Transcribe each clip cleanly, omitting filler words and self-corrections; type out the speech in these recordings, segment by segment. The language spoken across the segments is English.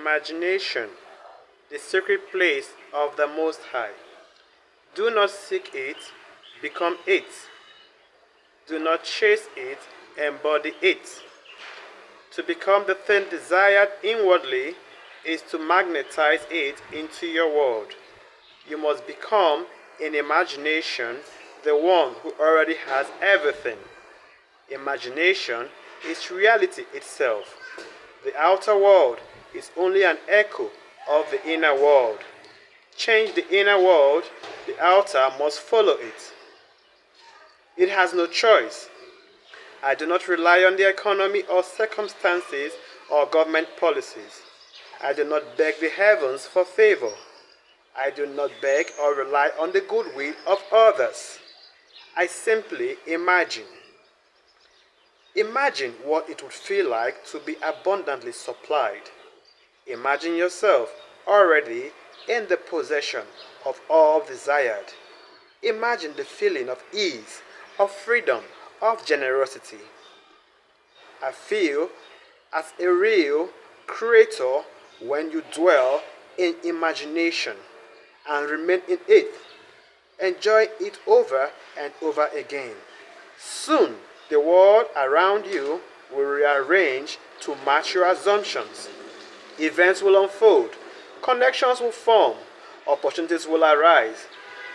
Imagination, the secret place of the Most High. Do not seek it, become it. Do not chase it, embody it. To become the thing desired inwardly is to magnetize it into your world. You must become, in imagination, the one who already has everything. Imagination is reality itself. The outer world is only an echo of the inner world. Change the inner world, the outer must follow it. It has no choice. I do not rely on the economy or circumstances or government policies. I do not beg the heavens for favor. I do not beg or rely on the goodwill of others. I simply imagine. Imagine what it would feel like to be abundantly supplied. Imagine yourself already in the possession of all desired. Imagine the feeling of ease, of freedom, of generosity. I feel as a real creator when you dwell in imagination and remain in it. Enjoy it over and over again. Soon, the world around you will rearrange to match your assumptions. Events will unfold, connections will form, opportunities will arise,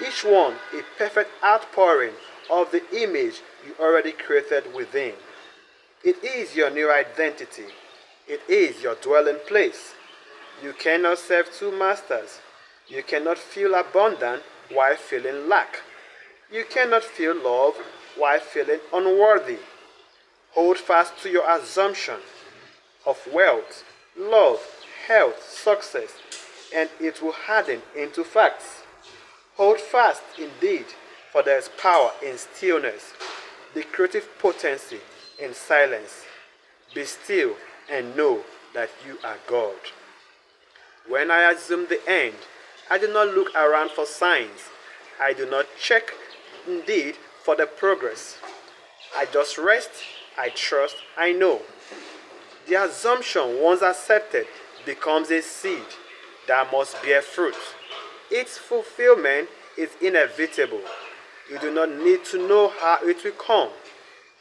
each one a perfect outpouring of the image you already created within. It is your new identity. It is your dwelling place. You cannot serve two masters. You cannot feel abundant while feeling lack. You cannot feel love while feeling unworthy. Hold fast to your assumption of wealth, love, health, success, and it will harden into facts. Hold fast indeed, for there is power in stillness, the creative potency in silence. Be still and know that you are God. When I assume the end, I do not look around for signs. I do not check indeed for the progress. I just rest, I trust, I know. The assumption, once accepted, becomes a seed that must bear fruit. Its fulfillment is inevitable. You do not need to know how it will come.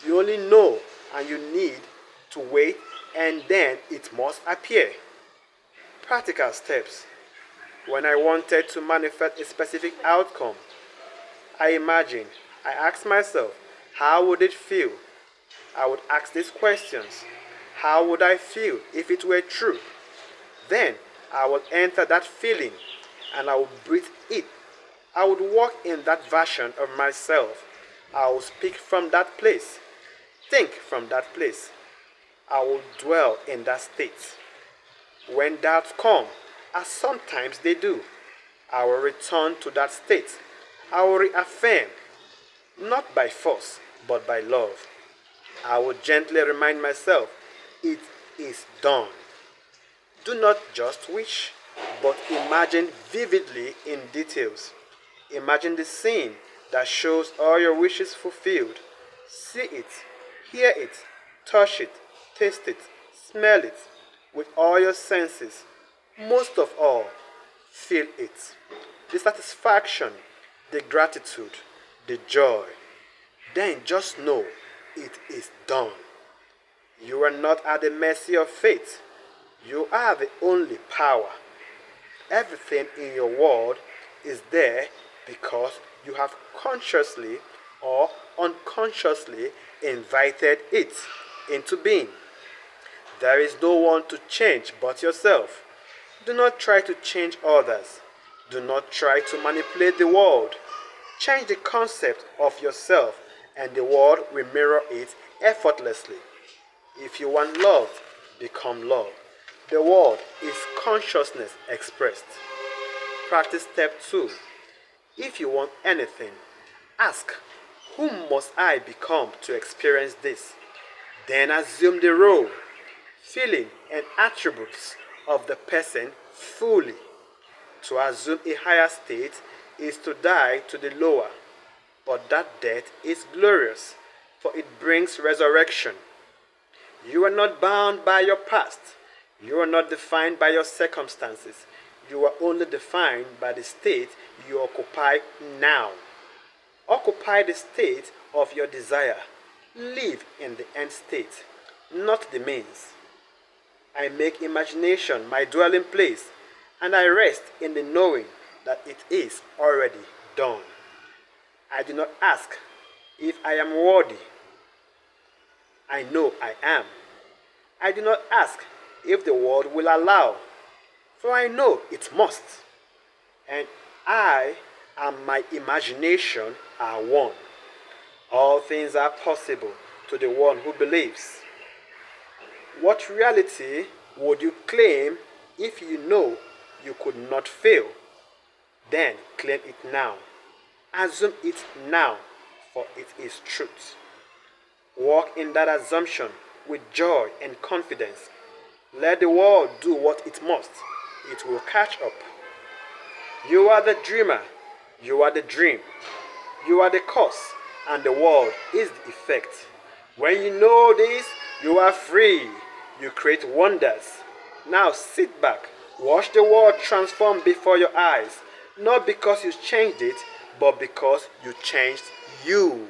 You only know, and you need to wait, and then it must appear. Practical steps. When I wanted to manifest a specific outcome, I asked myself, how would it feel? I would ask these questions. How would I feel if it were true? Then I would enter that feeling and I would breathe it. I would walk in that version of myself. I will speak from that place. Think from that place. I will dwell in that state. When doubts come, as sometimes they do, I will return to that state. I will reaffirm, not by force, but by love. I will gently remind myself, it is done. Do not just wish, but imagine vividly in details. Imagine the scene that shows all your wishes fulfilled. See it, hear it, touch it, taste it, smell it, with all your senses. Most of all, feel it. The satisfaction, the gratitude, the joy. Then just know it is done. You are not at the mercy of fate. You are the only power. Everything in your world is there because you have consciously or unconsciously invited it into being. There is no one to change but yourself. Do not try to change others. Do not try to manipulate the world. Change the concept of yourself and the world will mirror it effortlessly. If you want love, become love. The world is consciousness expressed. Practice step 2. If you want anything, ask, whom must I become to experience this? Then assume the role, feeling, and attributes of the person fully. To assume a higher state is to die to the lower, but that death is glorious, for it brings resurrection. You are not bound by your past. You are not defined by your circumstances. You are only defined by the state you occupy now. Occupy the state of your desire. Live in the end state, not the means. I make imagination my dwelling place, and I rest in the knowing that it is already done. I do not ask if I am worthy. I know I am. I do not ask if the world will allow, for I know it must. And I and my imagination are one. All things are possible to the one who believes. What reality would you claim if you know you could not fail? Then claim it now. Assume it now, for it is truth. Walk in that assumption with joy and confidence. Let the world do what it must. It will catch up. You are the dreamer. You are the dream. You are the cause, and the world is the effect. When you know this, you are free. You create wonders. Now sit back. Watch the world transform before your eyes. Not because you changed it, but because you changed you.